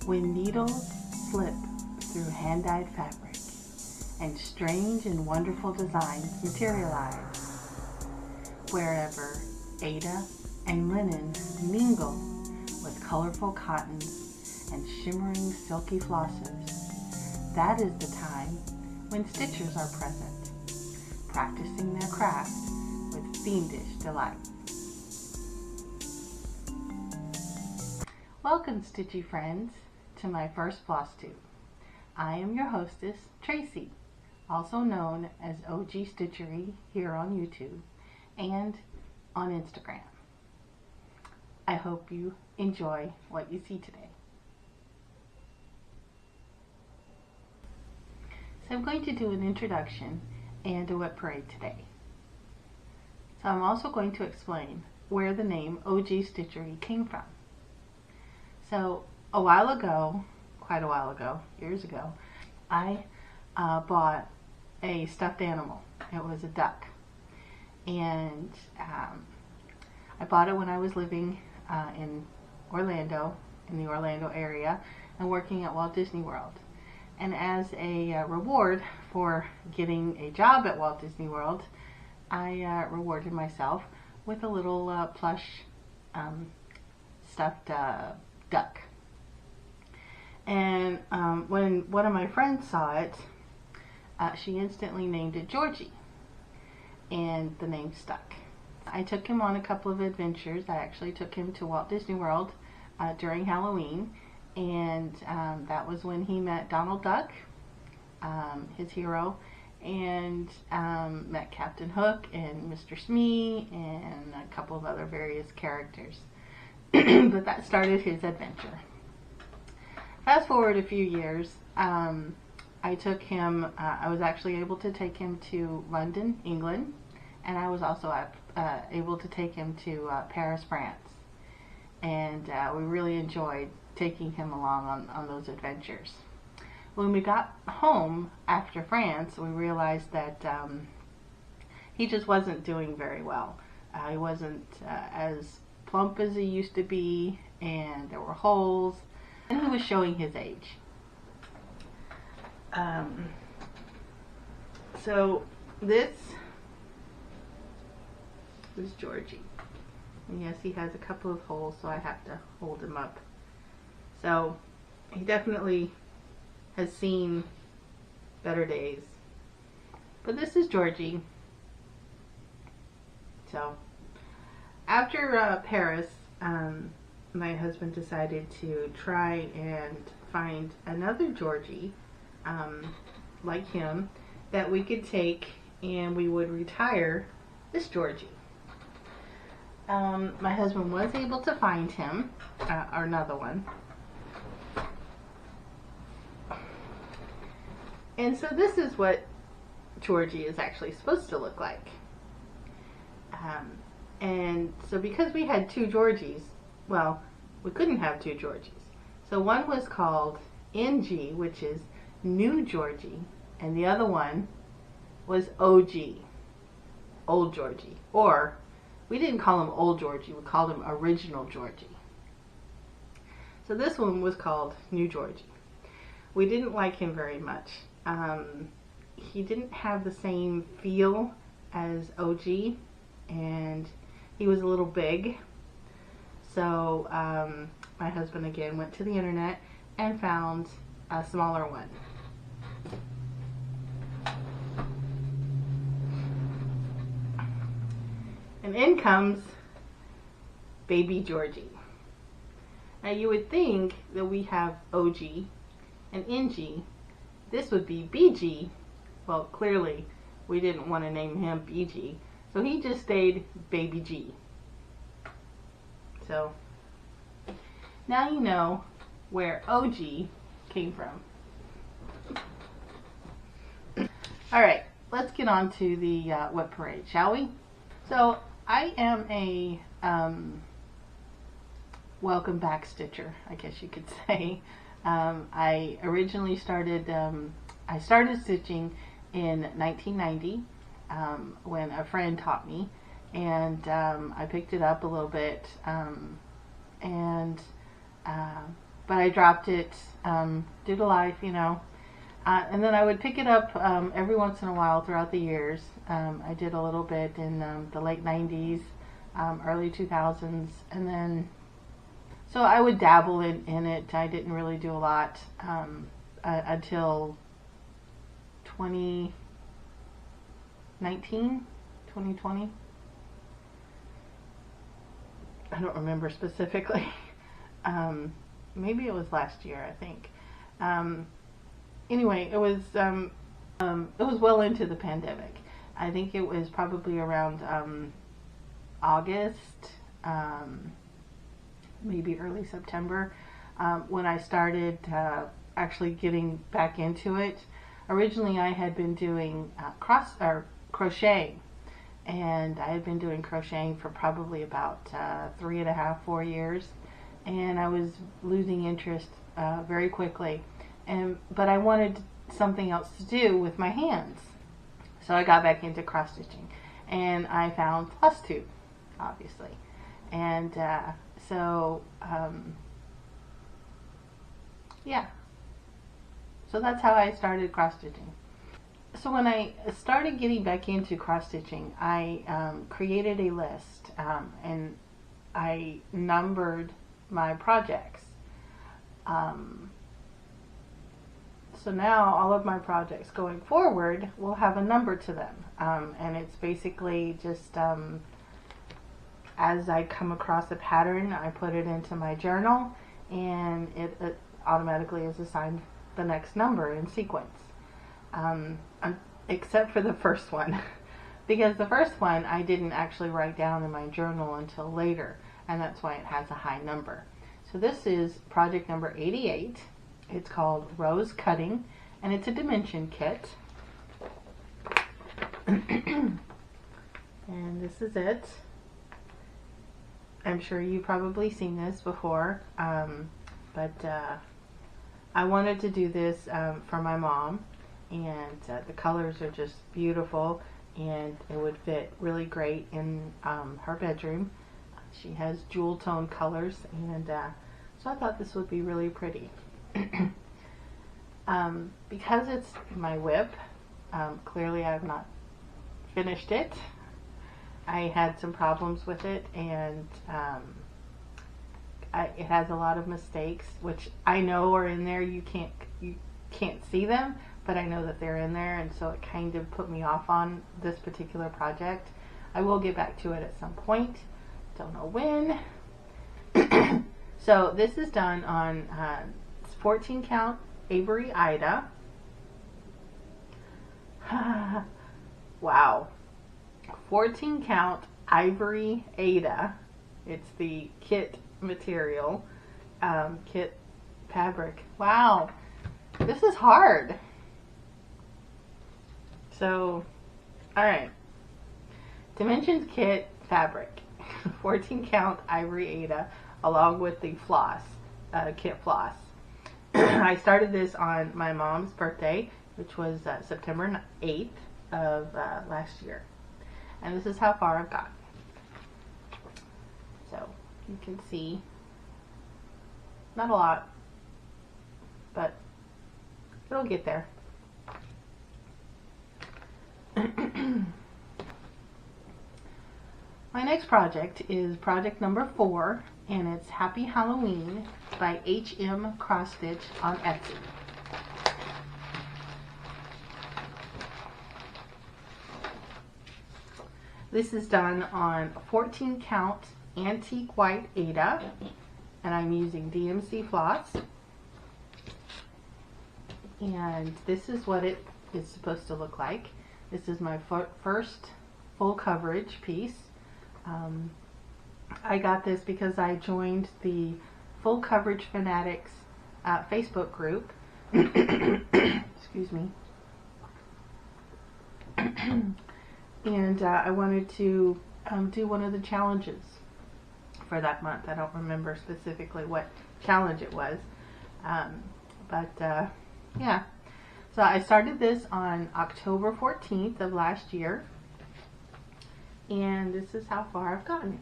When needles slip through hand-dyed fabric and strange and wonderful designs materialize, wherever Ada and linen mingle with colorful cottons and shimmering silky flossers, that is the time when stitchers are present, practicing their craft with fiendish delight. Welcome, Stitchy friends, to my first Flosstube. I am your hostess, Tracy, also known as OG Stitchery here on YouTube and on Instagram. I hope you enjoy what you see today. So I'm going to do an introduction and a WIP Parade today. So I'm also going to explain where the name OG Stitchery came from. So a while ago, quite a while ago, years ago, I bought a stuffed animal. It was a duck. And I bought it when I was living in Orlando, in the Orlando area, and working at Walt Disney World. And as a reward for getting a job at Walt Disney World, I rewarded myself with a little plush stuffed duck. And when one of my friends saw it, she instantly named it Georgie, and the name stuck. I took him on a couple of adventures. I actually took him to Walt Disney World during Halloween, and that was when he met Donald Duck, his hero, and met Captain Hook and Mr. Smee and a couple of other various characters. But that started his adventure. Fast forward a few years, I took him, I was actually able to take him to London, England, and I was also able to take him to Paris, France. And we really enjoyed taking him along on those adventures. When we got home after France, we realized that he just wasn't doing very well. He wasn't as plump as he used to be, and there were holes, and he was showing his age. So this is Georgie. And yes, he has a couple of holes, so I have to hold him up. So he definitely has seen better days. But this is Georgie. So after Paris, my husband decided to try and find another Georgie like him that we could take, and we would retire this Georgie. My husband was able to find him, or another one. And so this is what Georgie is actually supposed to look like. And so because we had two Georgies, well, we couldn't have two Georgies. So one was called NG, which is New Georgie, and the other one was OG, Old Georgie. Or we didn't call him Old Georgie, we called him Original Georgie. So this one was called New Georgie. We didn't like him very much. He didn't have the same feel as OG, and he was a little big. So my husband again went to the internet and found a smaller one. And in comes baby Georgie. Now you would think that we have OG and NG. This would be BG. Well, clearly we didn't want to name him BG, so he just stayed Baby G. So now you know where OG came from. Alright, let's get on to the WIP Parade, shall we? So I am a welcome back stitcher, I guess you could say. I originally started stitching in 1990 when a friend taught me, and I picked it up a little bit, and but I dropped it due to life, you know. And then I would pick it up every once in a while throughout the years. I did a little bit in the late 90s, early 2000s, and then so I would dabble in it. I didn't really do a lot until 2019, 2020. I don't remember specifically. Maybe it was last year, I think. Anyway, it was well into the pandemic. I think it was probably around August, maybe early September, when I started actually getting back into it. Originally, I had been doing crocheting, and I had been doing crocheting for probably about 3.5, 4 years, and I was losing interest very quickly. But I wanted something else to do with my hands, so I got back into cross stitching, and I found Flosstube, obviously, and yeah. So that's how I started cross stitching. So when I started getting back into cross stitching, I created a list and I numbered my projects. So now all of my projects going forward will have a number to them, and it's basically just as I come across a pattern, I put it into my journal, and it automatically is assigned the next number in sequence, except for the first one, because the first one I didn't actually write down in my journal until later, and that's why it has a high number. So this is project number 88. It's called Rose Cutting, and it's a dimension kit. And this is it. I'm sure you've probably seen this before, but I wanted to do this for my mom, and the colors are just beautiful, and it would fit really great in her bedroom. She has jewel tone colors, and so I thought this would be really pretty. Because it's my WIP, clearly I've not finished it. I had some problems with it, and it has a lot of mistakes, which I know are in there. You can't see them, but I know that they're in there, and so it kind of put me off on this particular project. I will get back to it at some point. Don't know when. So this is done on 14 count Avery Ida. Wow. 14 count Ivory Ada. It's the kit material, kit fabric. Wow, this is hard. So, alright. Dimensions kit fabric. 14 count Ivory Ada, along with the floss, kit floss. I started this on my mom's birthday, which was September 8th of last year. And this is how far I've gotten. So you can see, not a lot, but it'll get there. My next project is project number 4, and it's Happy Halloween by HM Cross Stitch on Etsy. This is done on 14 count antique white Aida, and I'm using DMC floss. And this is what it is supposed to look like. This is my first full coverage piece. I got this because I joined the Full Coverage Fanatics Facebook group. Excuse me. And I wanted to do one of the challenges for that month. I don't remember specifically what challenge it was. Yeah. So I started this on October 14th of last year. And this is how far I've gotten.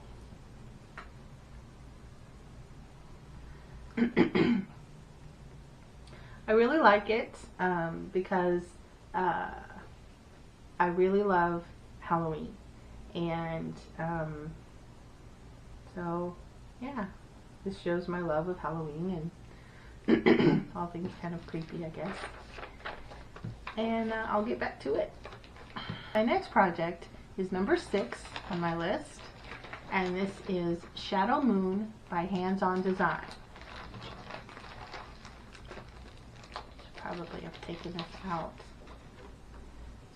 I really like it because I really love Halloween, and so yeah, this shows my love of Halloween and all things kind of creepy, I guess. And I'll get back to it. My next project is number 6 on my list, and this is Shadow Moon by Hands On Design. Should probably have taken this out.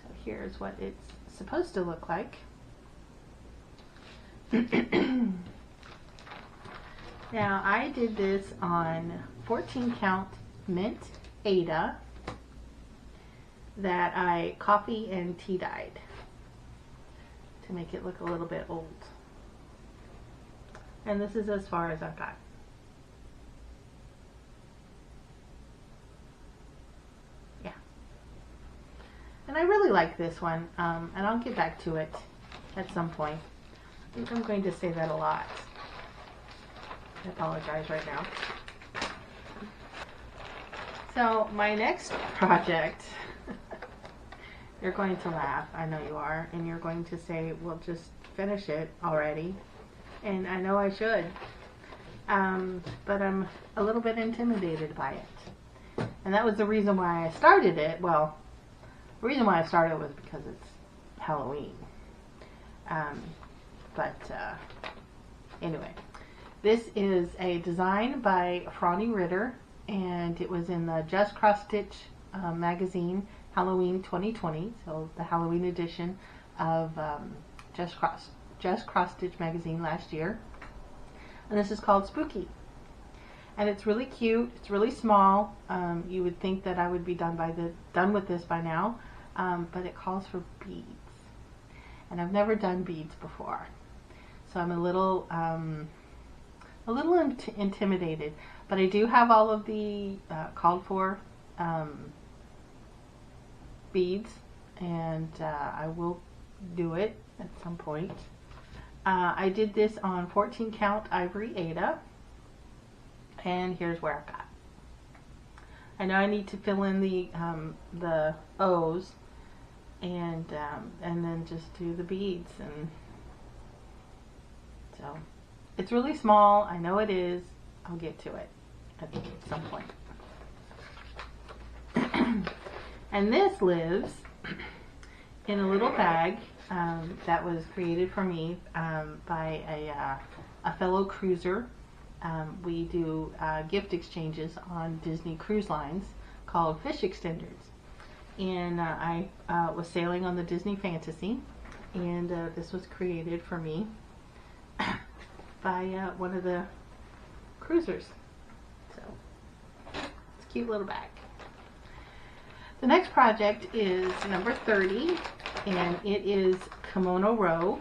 So here's what it's supposed to look like. Now I did this on 14 count mint Ada that I coffee and tea dyed to make it look a little bit old. And this is as far as I've got. Yeah. And I really like this one, and I'll get back to it at some point. I think I'm going to say that a lot. I apologize right now. So my next project, you're going to laugh, I know you are, and you're going to say, well, just finish it already. And I know I should, but I'm a little bit intimidated by it. And that was the reason why I started it. Well, the reason why I started was because it's Halloween. Anyway, this is a design by Franny Ritter, and it was in the Just Cross Stitch magazine Halloween 2020, so the Halloween edition of Just Cross Stitch magazine last year. And this is called Spooky. And it's really cute. It's really small. You would think that I would be done with this by now, but it calls for beads. And I've never done beads before, so I'm a little intimidated. But I do have all of the called for beads, and I will do it at some point. I did this on 14 count Ivory Ada, and here's where I got. I know I need to fill in the O's, and then just do the beads, and so it's really small. I know it is. I'll get to it at some point. And this lives in a little bag that was created for me by a fellow cruiser. We do gift exchanges on Disney Cruise Lines called Fish Extenders. And I was sailing on the Disney Fantasy, and this was created for me by one of the cruisers. So it's a cute little bag. The next project is number 30, and it is Kimono Row.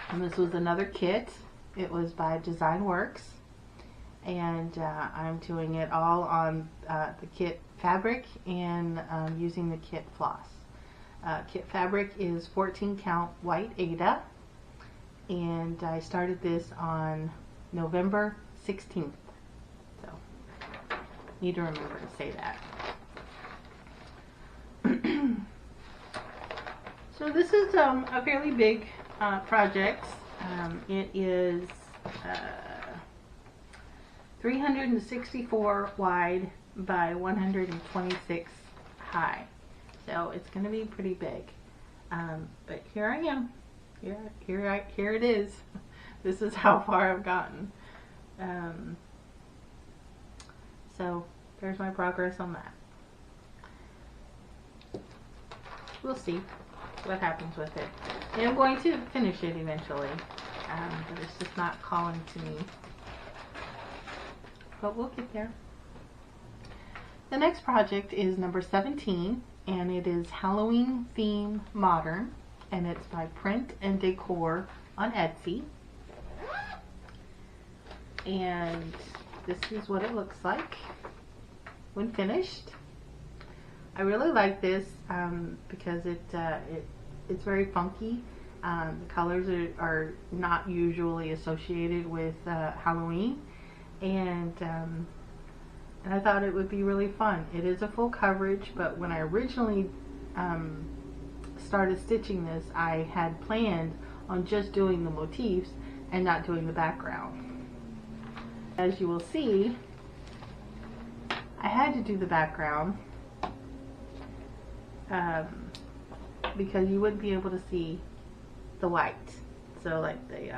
And this was another kit. It was by Design Works, and I'm doing it all on the kit fabric and using the kit floss. Kit fabric is 14 count white Ada, and I started this on November 16th. So, need to remember to say that. So this is a fairly big project. It is 364 wide by 126 high. So it's going to be pretty big. But here I am. Here it is. This is how far I've gotten. So there's my progress on that. We'll see what happens with it. And I'm going to finish it eventually, but it's just not calling to me. But we'll get there. The next project is number 17, and it is Halloween Theme Modern, and it's by Print and Decor on Etsy. And this is what it looks like when finished. I really like this because it's very funky. The colors are not usually associated with Halloween, and and I thought it would be really fun. It is a full coverage, but when I originally started stitching this, I had planned on just doing the motifs and not doing the background. As you will see, I had to do the background because you wouldn't be able to see the white. So like the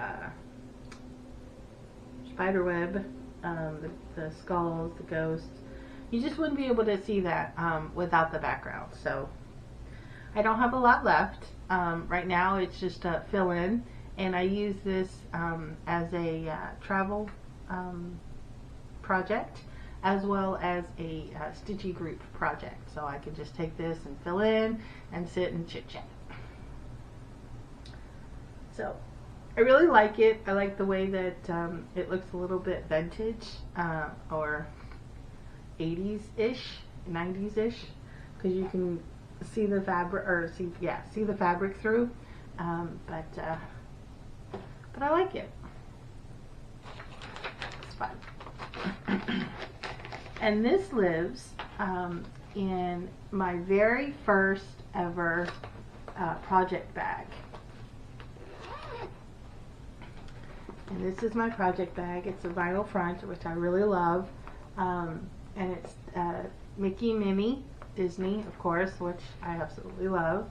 spider web, the skulls, the ghosts, you just wouldn't be able to see that without the background. So I don't have a lot left. Right now it's just a fill in, and I use this as a travel project as well as a stitchy group project. So I can just take this and fill in and sit and chit chat. So I really like it. I like the way that it looks a little bit vintage or 80s-ish, 90s-ish, because you can see the fabric, or see the fabric through. But I like it. It's fun. And this lives in my very first ever project bag. And this is my project bag. It's a vinyl front, which I really love. And it's Mickey, Minnie, Disney, of course, which I absolutely love.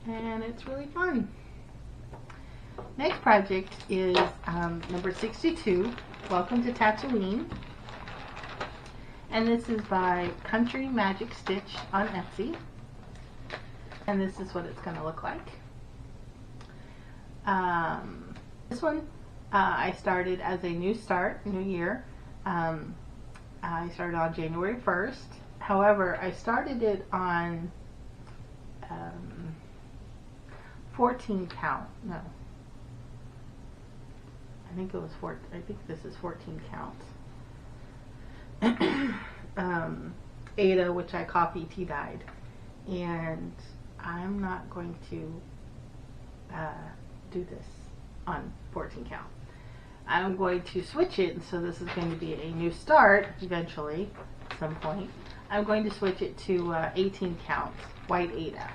And it's really fun. Next project is number 62, Welcome to Tatooine. And this is by Country Magic Stitch on Etsy. And this is what it's going to look like. This one I started as a new start, new year. I started on January 1st. However, I started it on 14 count. No. I think it was 14. I think this is 14 count. Ada, which I copy tea-dyed. And I'm not going to do this on 14 count. I'm going to switch it, and so this is going to be a new start eventually, at some point. I'm going to switch it to 18 count white Ada,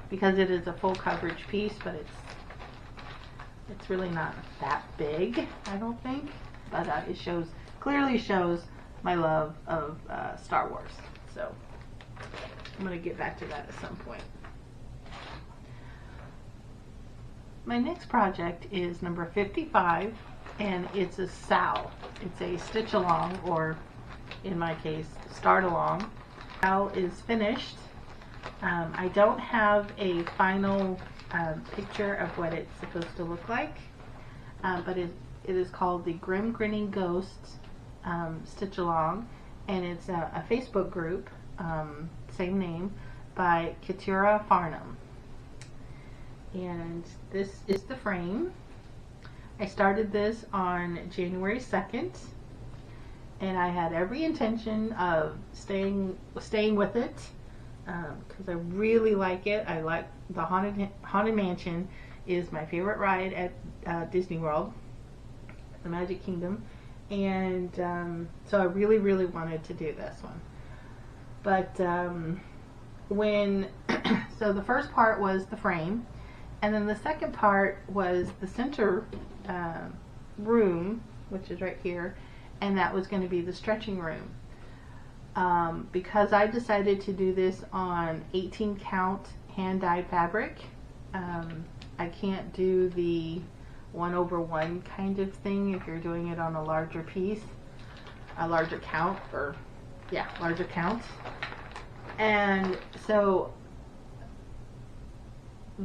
because it is a full coverage piece, but it's really not that big, I don't think. But it clearly shows my love of Star Wars. So I'm going to get back to that at some point. My next project is number 55, and it's a SAL. It's a stitch along, or in my case, start along. SAL is finished. I don't have a final picture of what it's supposed to look like, but it is called the Grim Grinning Ghosts Stitch Along, and it's a Facebook group, same name, by Keturah Farnham. And this is the frame. I started this on January 2nd, and I had every intention of staying with it because I really like it. I like the Haunted Mansion is my favorite ride at Disney World, the Magic Kingdom, and so I really wanted to do this one. But so the first part was the frame. And then the second part was the center room, which is right here, and that was going to be the stretching room. Because I decided to do this on 18 count hand-dyed fabric, I can't do the 1/1 kind of thing if you're doing it on a larger piece, a larger count, larger count. And so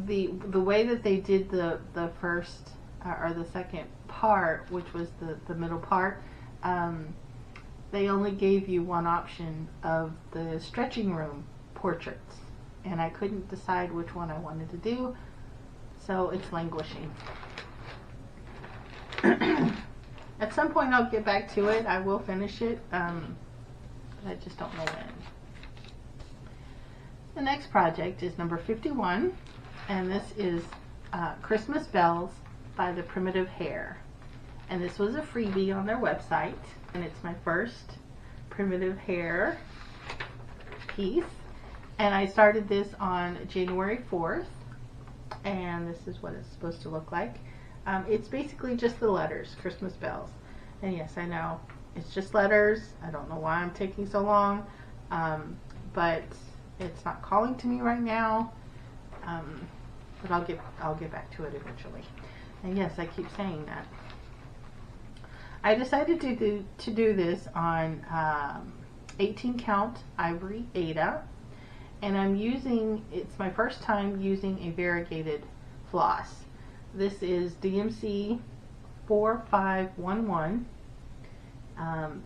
the way that they did the first or the second part, which was the middle part, they only gave you one option of the stretching room portraits, and I couldn't decide which one I wanted to do, so it's languishing. At some point I'll get back to it. I will finish it, but I just don't know when. The next project is number 51, and this is Christmas Bells by the Primitive Hare. And this was a freebie on their website, and it's my first primitive hair piece. And I started this on January 4th, and this is what it's supposed to look like. It's basically just the letters, Christmas bells. And yes, I know, it's just letters. I don't know why I'm taking so long, but it's not calling to me right now. But I'll get back to it eventually. And yes, I keep saying that. I decided to do this on 18 count Ivory Ada, and I'm using, it's my first time using a variegated floss. This is DMC 4511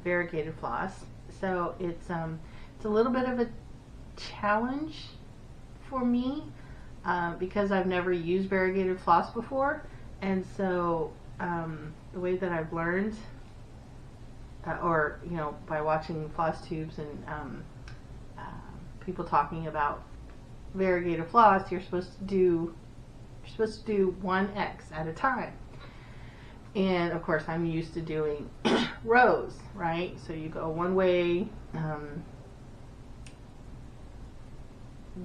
variegated floss. So it's a little bit of a challenge for me because I've never used variegated floss before, and so the way that I've learned, or by watching Flosstubes and people talking about variegated floss, you're supposed to do 1X at a time. And of course, I'm used to doing rows, right? So you go one way,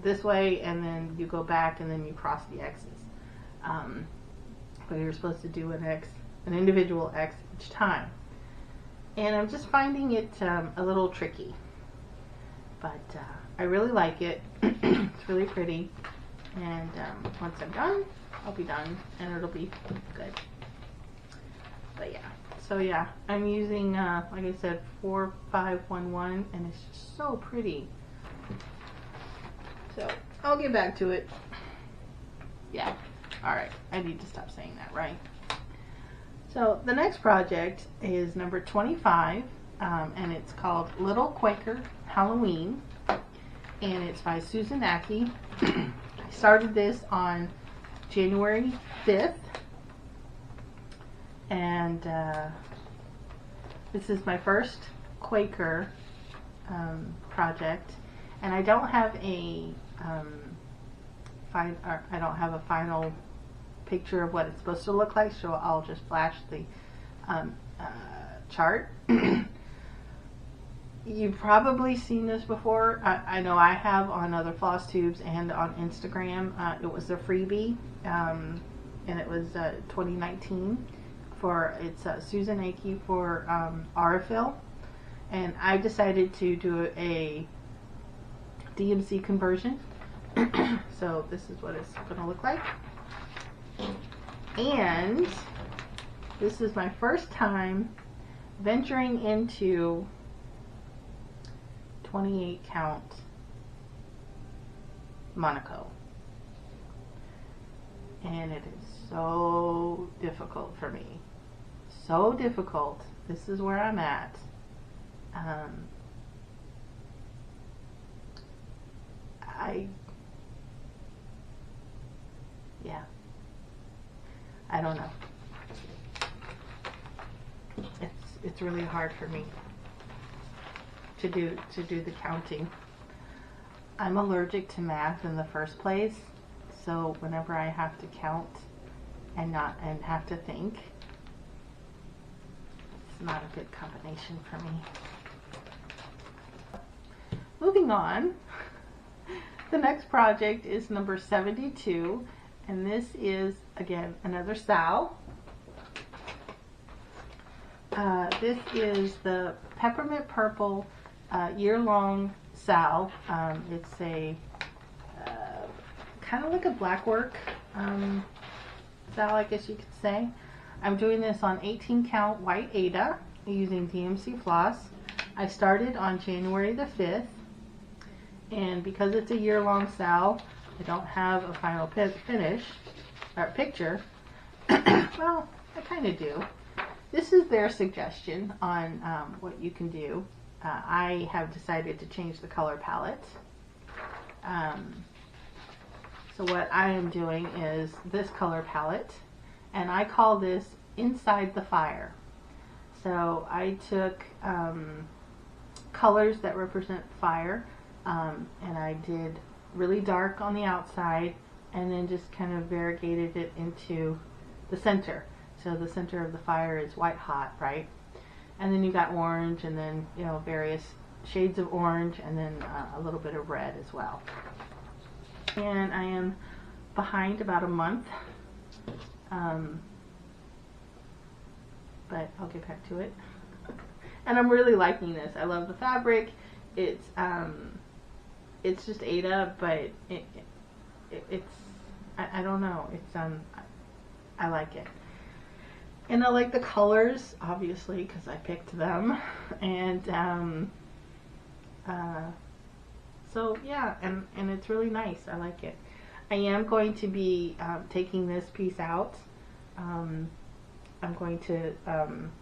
this way, and then you go back, and then you cross the X's. But you're supposed to do an individual X each time. And I'm just finding it a little tricky. But I really like it. It's really pretty. And once I'm done, I'll be done, and it'll be good. But yeah, so yeah, I'm using, like I said, 4511, and it's just so pretty. So I'll get back to it. Yeah, alright, I need to stop saying that, right? So the next project is number 25, and it's called Little Quaker Halloween, and it's by Susan Aki. I started this on January 5th, and this is my first Quaker project, and I don't have a final picture of what it's supposed to look like, so I'll just flash the chart. You've probably seen this before. I know I have on other Flosstubes and on Instagram. It was a freebie, and it was 2019 for, it's Susan Aki for Aurifil, and I decided to do a DMC conversion. So this is what it's going to look like. And this is my first time venturing into 28 count Monaco, and it is so difficult for me, so difficult. This is where I'm at. I don't know. It's really hard for me to do the counting. I'm allergic to math in the first place, so whenever I have to count and have to think, it's not a good combination for me. Moving on, the next project is number 72, and this is again another Sal. This is the Peppermint Purple year-long Sal. It's a kind of like a blackwork Sal, I guess you could say. I'm doing this on 18 count white Ada using DMC floss. I started on January the 5th, and because it's a year-long Sal, I don't have a final finish or picture. Well, I kind of do. This is their suggestion on what you can do. I have decided to change the color palette. So what I am doing is this color palette, and I call this Inside the Fire. So I took colors that represent fire, and I did really dark on the outside, and then just kind of variegated it into the center. so the center of the fire is white hot, right? And then you got orange, and then, you know, various shades of orange, and then a little bit of red as well. And I am behind about a month, but I'll get back to it. And I'm really liking this. I love the fabric. It's just Aida, but it's I don't know. It's I like it. And I like the colors, obviously, because I picked them. And so yeah, and it's really nice. I like it. I am going to be taking this piece out. I'm going to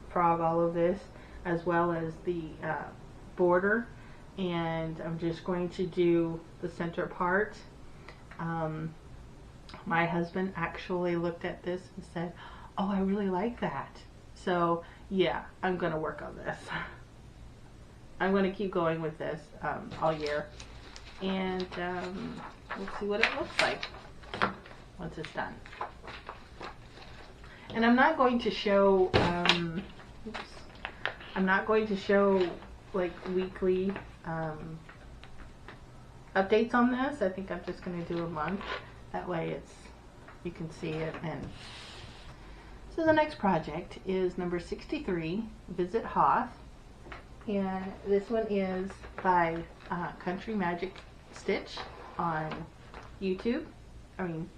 frog all of this, as well as the border, and I'm just going to do the center part. My husband actually looked at this and said, "Oh, I really like that." So yeah, I'm gonna work on this. I'm gonna keep going with this all year, and we'll see what it looks like once it's done. And I'm not going to show I'm not going to show like weekly updates on this. I think I'm just going to do a month. That way you can see it. And so the next project is number 63, Visit Hoth. And this one is by Country Magic Stitch on YouTube. on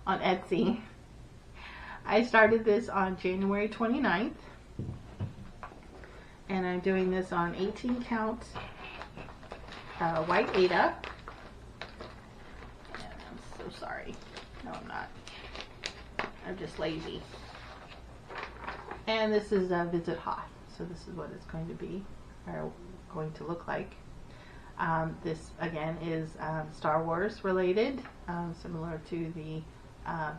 Etsy. I started this on January 29th. And I'm doing this on 18 count white Aida. And I'm so sorry. No, I'm not. I'm just lazy. And this is Visit Hoth. So this is what it's going to be, or going to look like. This again is Star Wars related, similar to the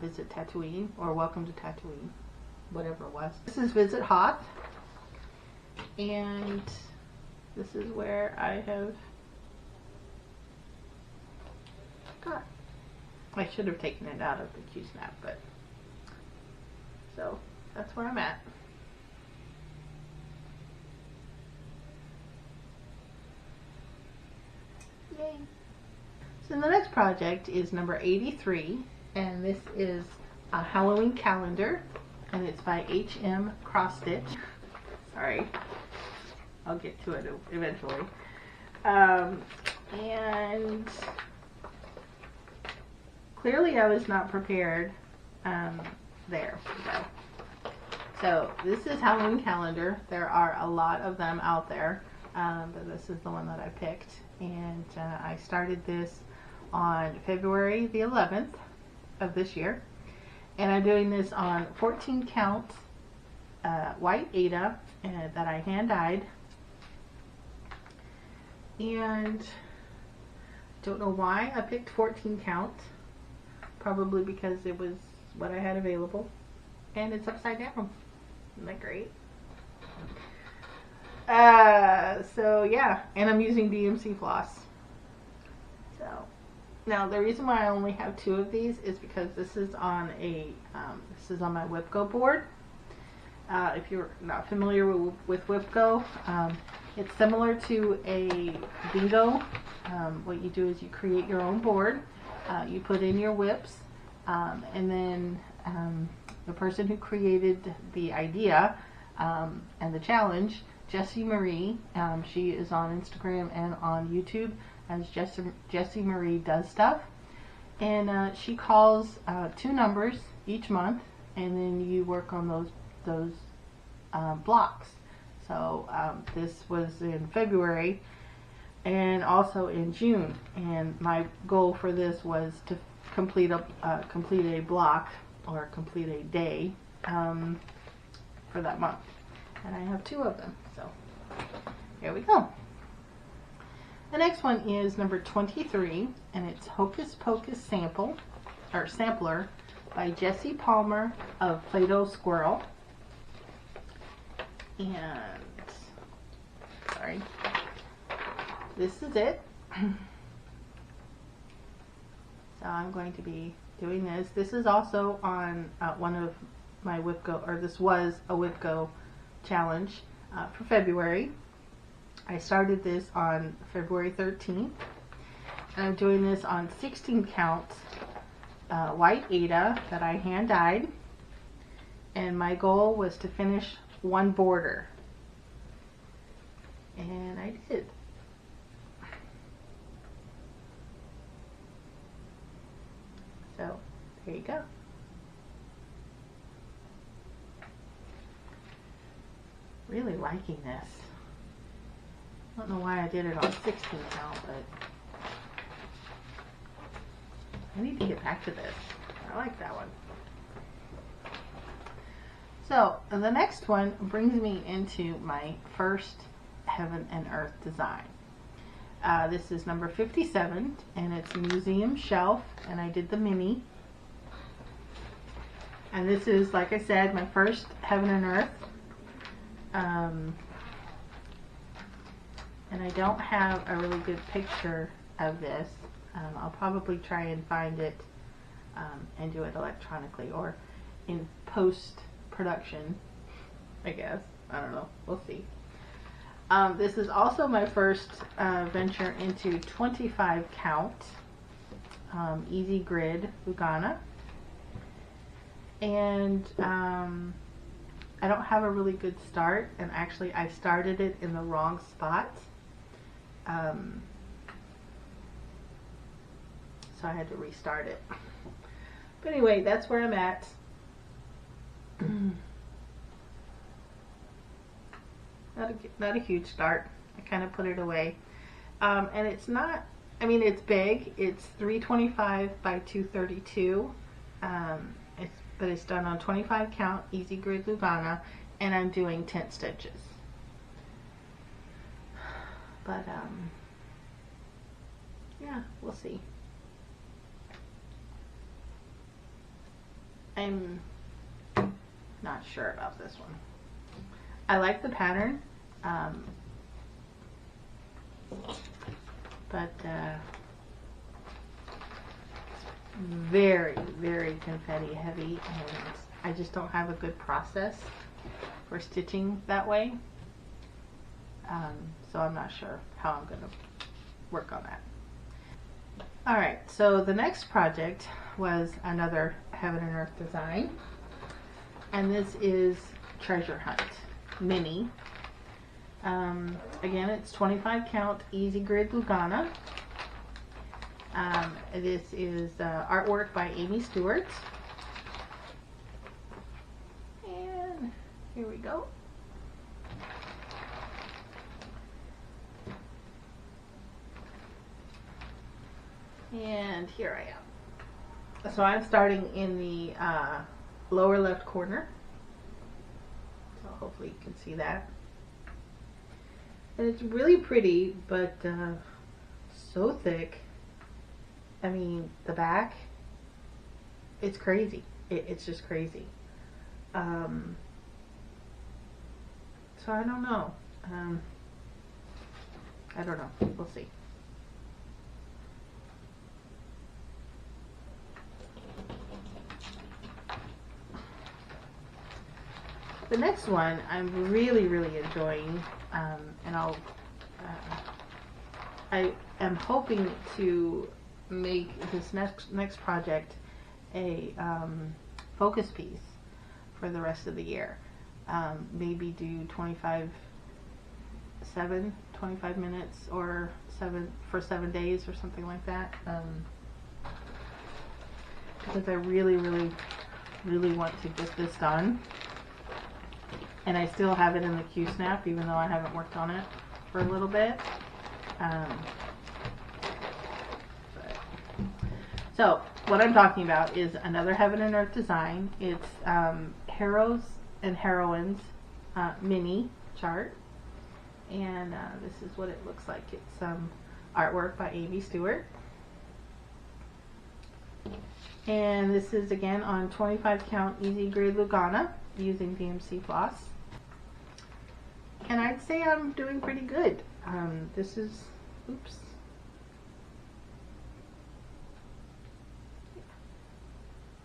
Visit Tatooine or Welcome to Tatooine, whatever it was. This is Visit Hoth. And this is where I have got. I should have taken it out of the Q-snap, but so that's where I'm at. Yay! So the next project is number 83, and this is a Halloween calendar, and it's by HM Cross Stitch. Sorry. I'll get to it eventually. And clearly I was not prepared. There we go. So this is Halloween calendar. There are a lot of them out there, but this is the one that I picked. And I started this on February the 11th of this year. And I'm doing this on 14 count white Aida that I hand dyed. And don't know why I picked 14 count. Probably because it was what I had available. And it's upside down. Isn't that great? So yeah, and I'm using DMC floss. So now the reason why I only have 2 of these is because this is on a my WIPGO board. If you're not familiar with WIPGO, it's similar to a bingo. What you do is you create your own board, you put in your WIPs, and then the person who created the idea and the challenge, Jessie Marie, she is on Instagram and on YouTube as Jessie Marie Does Stuff, and she calls 2 numbers each month, and then you work on those blocks. So this was in February and also in June, and my goal for this was to complete a block or complete a day for that month, and I have 2 of them. So here we go. The next one is number 23, and it's Hocus Pocus Sampler by Jessie Palmer of Play-Doh Squirrel. And sorry, this is it. So I'm going to be doing this. This is also on one of my WIPGO, or this was a WIPGO challenge for February. I started this on February 13th, and I'm doing this on 16 count white Aida that I hand dyed, and my goal was to finish one border, and I did. So there you go. Really liking this. I don't know why I did it on 16 count, but I need to get back to this. I like that one. So the next one brings me into my first Heaven and Earth design. This is number 57, and it's museum shelf, and I did the mini. And this is, like I said, my first Heaven and Earth. And I don't have a really good picture of this. I'll probably try and find it and do it electronically or in post-production, I guess. I don't know. We'll see. This is also my first venture into 25 count easy grid Lugana. And I don't have a really good start, and actually I started it in the wrong spot. So I had to restart it. But anyway, that's where I'm at. Not a huge start. I kind of put it away. And it's not, I mean, it's big. It's 325 by 232. But it's done on 25 count easy grid Lugana, and I'm doing 10 stitches. But yeah, we'll see. I'm not sure about this one. I like the pattern, but very, very confetti heavy, and I just don't have a good process for stitching that way. So I'm not sure how I'm going to work on that. Alright, so the next project was another Heaven and Earth design, and this is Treasure Hunt Mini. Again, it's 25 count easy grid Lugana. This is artwork by Amy Stewart. And here we go. And here I am. So I'm starting in the lower left corner. So hopefully you can see that. And it's really pretty, but so thick. I mean, the back, it's crazy. It's just crazy. So I don't know. I don't know. We'll see. The next one I'm really, really enjoying, and I am hoping to make this next project a focus piece for the rest of the year. Maybe do 25 minutes or 7 days or something like that. Because I really, really, really want to get this done. And I still have it in the Q-snap, even though I haven't worked on it for a little bit. So what I'm talking about is another Heaven and Earth design. It's Heroes and Heroines mini chart, and this is what it looks like. It's artwork by Amy Stewart, and this is again on 25 count easy grid Lugana using DMC floss, and I'd say I'm doing pretty good. This is, oops.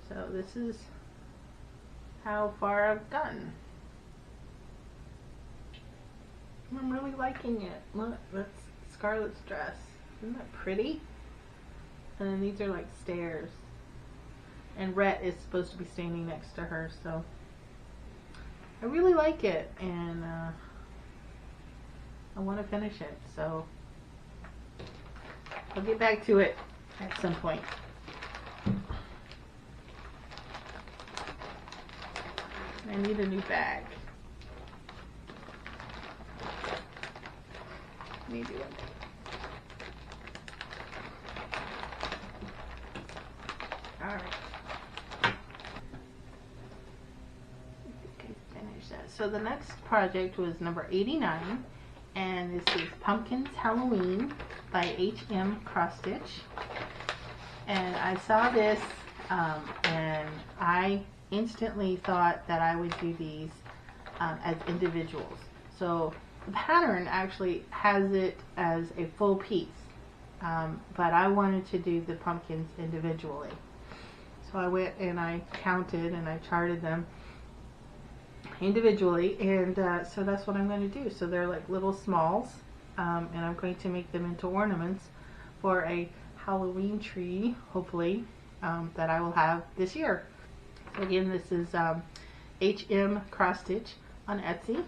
So this is how far I've gotten. I'm really liking it. Look, that's Scarlett's dress. Isn't that pretty? And then these are like stairs. And Rhett is supposed to be standing next to her, so I really like it, and I want to finish it, so I'll get back to it at some point. I need a new bag. Maybe one day. Alright. Finish that. So the next project was number 89, and this is Pumpkins Halloween by H.M. Cross Stitch. And I saw this and I instantly thought that I would do these as individuals. So the pattern actually has it as a full piece, but I wanted to do the pumpkins individually. So I went and I counted and I charted them individually, and so that's what I'm going to do. So they're like little smalls, and I'm going to make them into ornaments for a Halloween tree, hopefully, that I will have this year. So again, this is H.M. Cross Stitch on Etsy.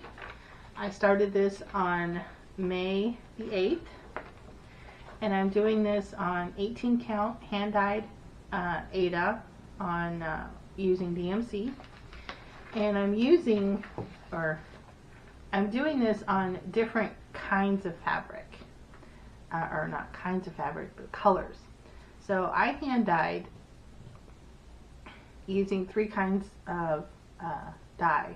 I started this on May the 8th, and I'm doing this on 18 count hand-dyed Aida on using DMC, and I'm doing this on different kinds of fabric, or not kinds of fabric, but colors. So I hand-dyed using 3 kinds of dye,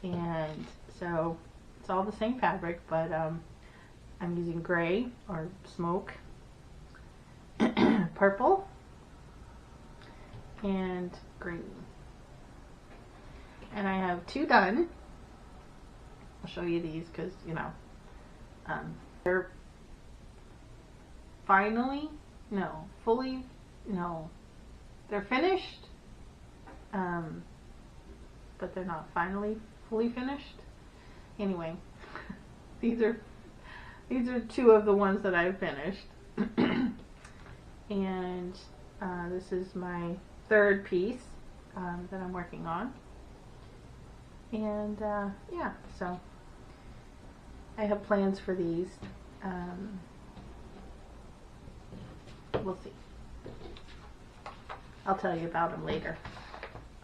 and so it's all the same fabric, but I'm using gray or smoke, purple, and green. And I have 2 done. I'll show you these because, you know, they're they're finished, but they're not fully finished. Anyway, these are 2 of the ones that I've finished. And this is my 3rd piece that I'm working on. And yeah, so I have plans for these. We'll see. I'll tell you about them later.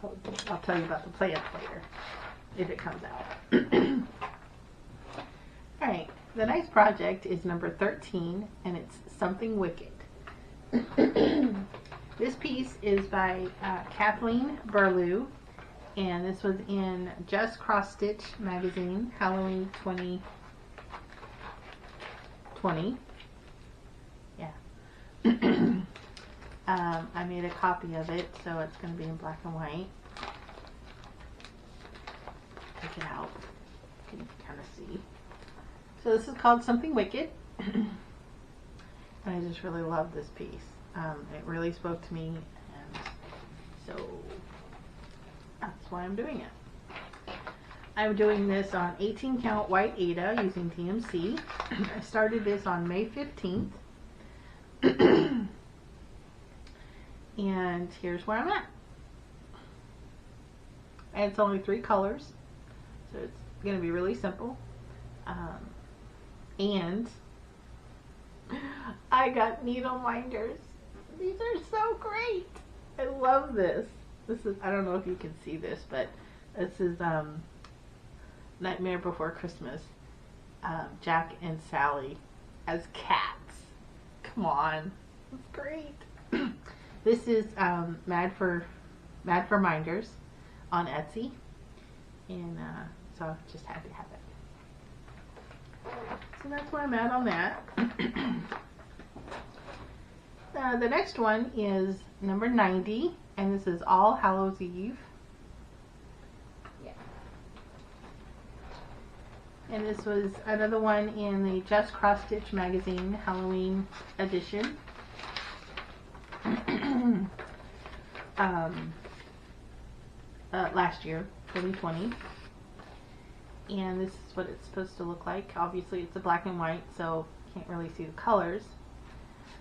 I'll tell you about the plans later, if it comes out. Alright, the next project is number 13, and it's Something Wicked. This piece is by Kathleen Burlew, and this was in Just Cross Stitch magazine, Halloween 2020. Yeah. I made a copy of it, so it's going to be in black and white. Take it out. You can kind of see. So this is called Something Wicked. And I just really love this piece. It really spoke to me, and so that's why I'm doing it. I'm doing this on 18 count white Aida using DMC. I started this on May 15th. And here's where I'm at. And it's only 3 colors, so it's going to be really simple. And I got needle minders. These are so great. I love this. This is, I don't know if you can see this, but this is Nightmare Before Christmas. Jack and Sally as cats. Come on. It's great. This is Mad for Minders on Etsy, and so just happy to have it. So that's where I'm at on that. The next one is number 90, and this is All Hallows Eve. Yeah. And this was another one in the Just Cross Stitch magazine Halloween edition. last year, 2020. And this is what it's supposed to look like. Obviously it's a black and white, so can't really see the colors.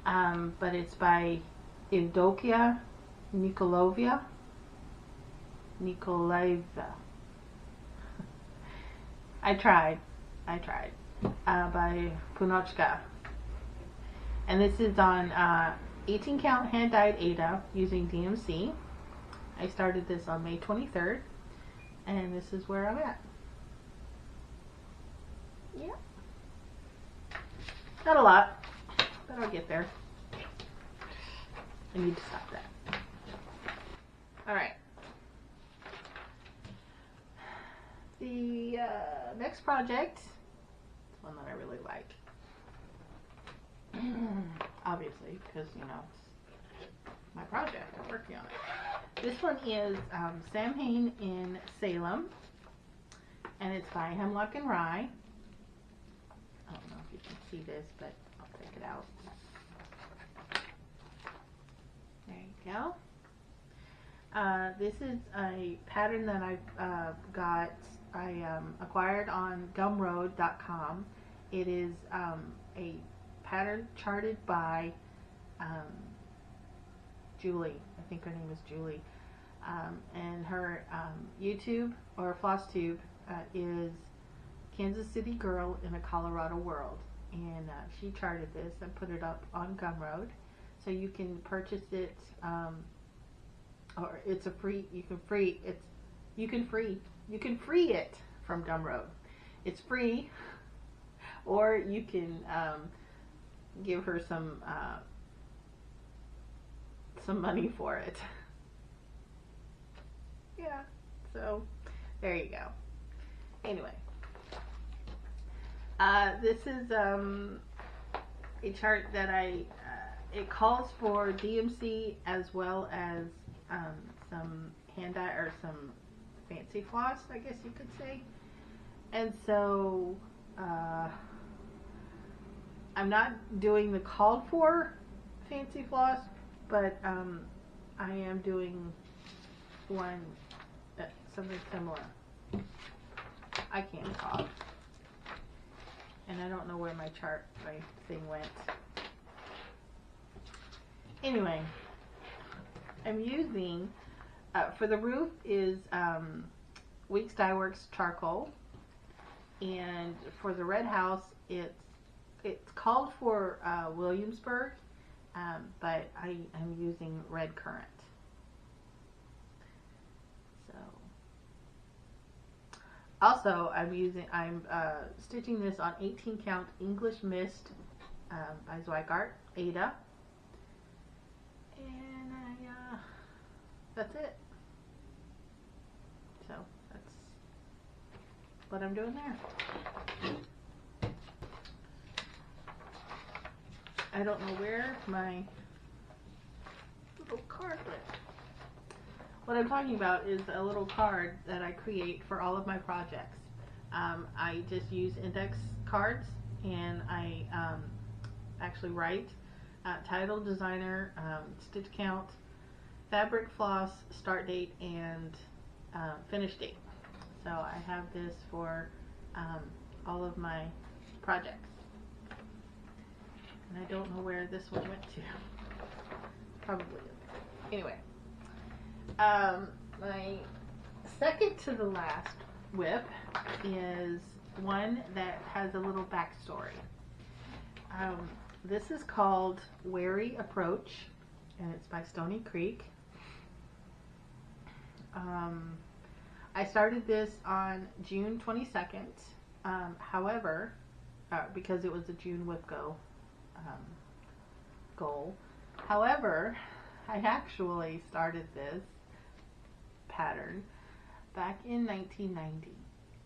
But it's by Evdokia Nikolaeva. I tried. By Punochka. And this is on 18 count hand dyed Ada using DMC. I started this on May 23rd, and this is where I'm at. Yeah. Not a lot, but I'll get there. I need to stop that. Alright. The next project is one that I really like. Obviously, because, you know, it's my project. I'm working on it. This one is Samhain in Salem, and it's by Hemlock and Rye. I don't know if you can see this, but I'll take it out. There you go. This is a pattern that I acquired on gumroad.com. It is a pattern charted by Julie. I think her name is Julie. And her YouTube or Flosstube is Kansas City Girl in a Colorado World. And she charted this and put it up on Gumroad. So you can purchase it, or it's a free, you can free it from Gumroad. It's free, or you can give her some money for it. Yeah, so there you go. Anyway, this is a chart that it calls for DMC as well as some hand-dye or some fancy floss, I guess you could say. And so I'm not doing the called for fancy floss, but I am doing one something similar. I can't talk, and I don't know where my thing went. Anyway, I'm using for the roof is Weeks Dye Works charcoal, and for the red house it's called for Williamsburg, but I am using red currant. So also I'm stitching this on 18 count English Mist by Zweigart Ada, and that's it. So that's what I'm doing there. I don't know where my little card went. What I'm talking about is a little card that I create for all of my projects. I just use index cards, and I actually write title, designer, stitch count, fabric, floss, start date, and finish date. So I have this for all of my projects. And I don't know where this one went to. Probably. Anyway. My second to the last WIP is one that has a little backstory. This is called Wary Approach, and it's by Stony Creek. I started this on June 22nd. However, because it was a June WIPGO goal. However, I actually started this pattern back in 1990.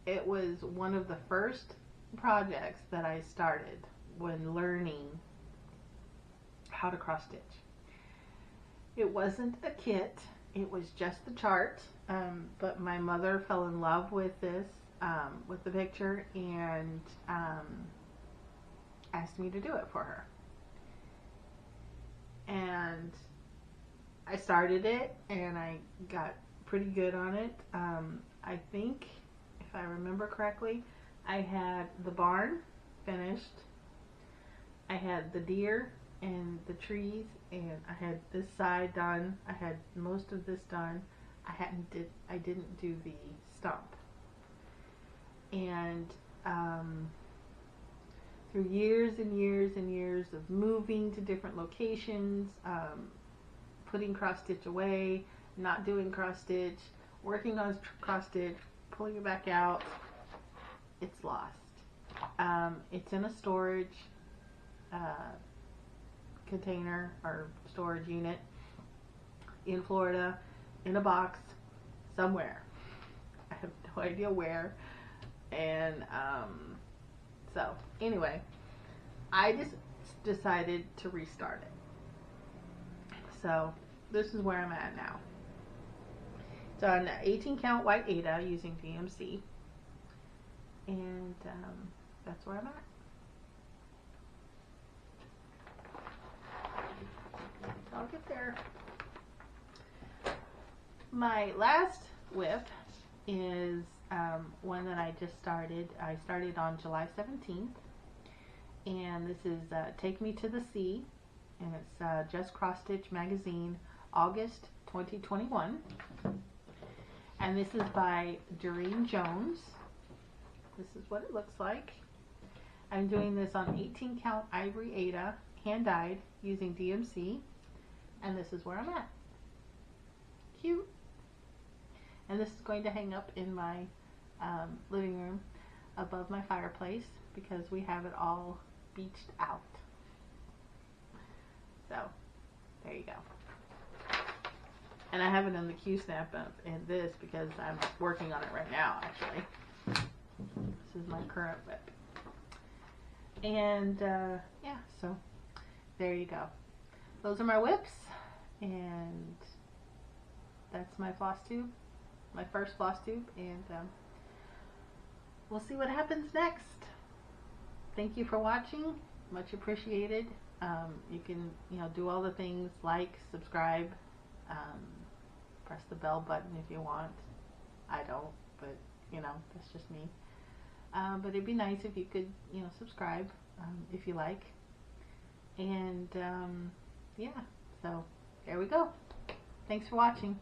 It was one of the first projects that I started when learning how to cross stitch. It wasn't a kit, it was just the chart, but my mother fell in love with this, with the picture, and asked me to do it for her. And I started it, and I got pretty good on it. I think, if I remember correctly, I had the barn finished. I had the deer and the trees, and I had this side done. I had most of this done. I didn't do the stump. And through years and years and years of moving to different locations, putting cross stitch away, not doing cross stitch, working on cross stitch, pulling it back out, it's lost. It's in a storage container or storage unit in Florida, in a box somewhere. I have no idea where. And so anyway, I just decided to restart it. So this is where I'm at now. It's on 18 count white Ada using DMC, and that's where I'm at. I'll get there. My last WIP is one that I just started. I started on July 17th, and this is Take Me to the Sea, and it's Just Cross Stitch Magazine, August 2021, and this is by Doreen Jones. This is what it looks like. I'm doing this on 18 count Ivory Ada, hand dyed using DMC, and this is where I'm at. Cute. And this is going to hang up in my living room above my fireplace because we have it all beached out. So there you go. And I have it in the Q-snap in this because I'm working on it right now, actually. This is my current WIP. And yeah, so there you go. Those are my WIPs, and that's my Flosstube, my first Flosstube, and we'll see what happens next. Thank you for watching, much appreciated. You can, do all the things, like, subscribe, press the bell button if you want. I don't, but that's just me. But it'd be nice if you could, subscribe if you like. And yeah, so there we go. Thanks for watching.